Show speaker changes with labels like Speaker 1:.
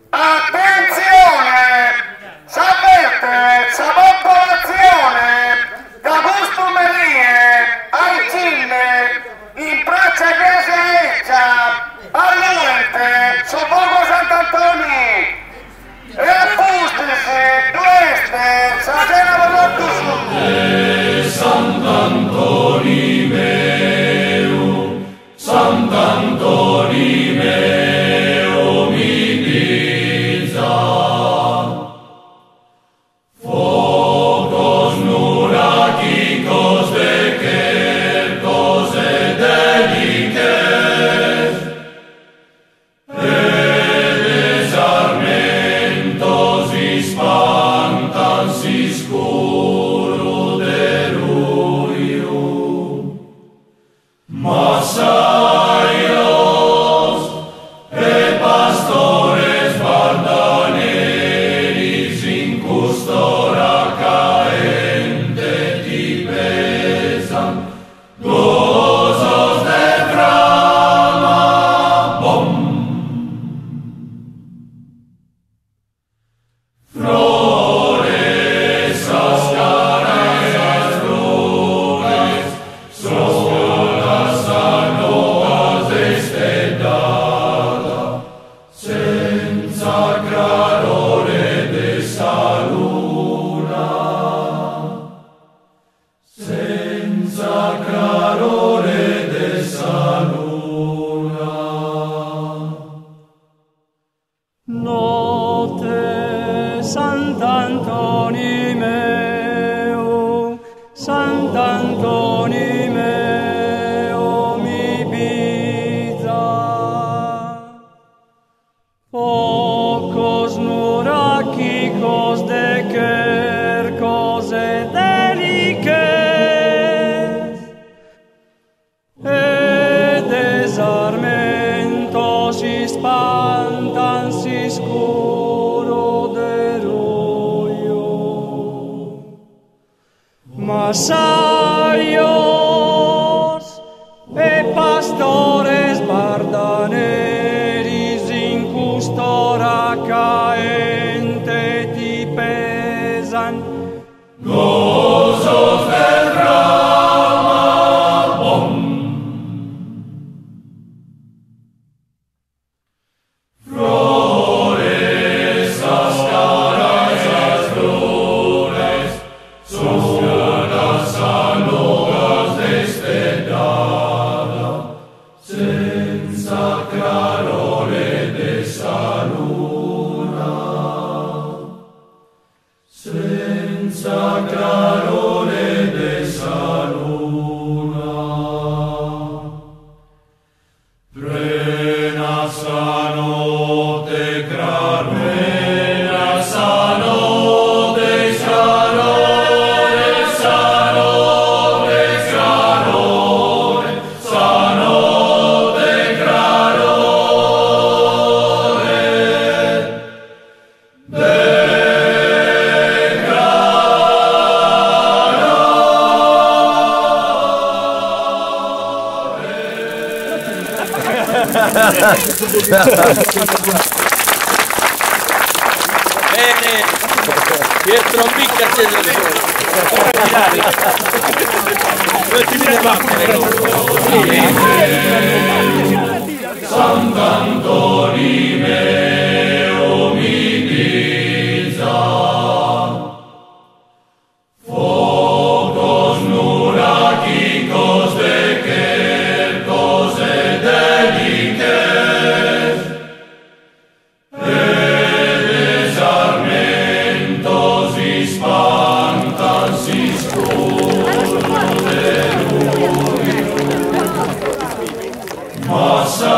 Speaker 1: Attenzione! S'avverte la popolazione da costumerie ai cinne in Piazza Chiesa all'Oriente su Borgo Sant'Antonio e a Fustisi, Dueste, Sasena Volotto Sud.
Speaker 2: Sant'Antoni meu, Sant'Antoni meu, mi pizza. Focos nurachicos de quercos e deliques, e desarmentos espantan si scuro de ruiu. Masaios e pastores bardaneris in custora caente ti pesan, gozos de trama, bom. Flores, ascaras, flores, solas anoas destedada, senza clarore de sa luna, senza clarore de sa luna.
Speaker 3: Notte Sant'Antoni meu, Sant'Antoni meu, mi pizza. Pocos nurachicos de quercos e deliques, e desarmentos espantan si scuro de ruiu. Masaios e pastores bardaneris in custora caente ti pesan,
Speaker 2: Gozos de trama, bom. Flores, ascaras, flores, solas anoas destedada, senza clarore de sa luna, senza clarore de sa luna. Plena sa notte crarmena, sa notte scarore, sa notte scarore, sa notte crarore,
Speaker 4: Bene, Pietro Micca
Speaker 2: Sant'Antoni meu, mi pizza. Focos nurachicos de quercos e deliques, e desarmentos espantan si scuro de ruiu. Massa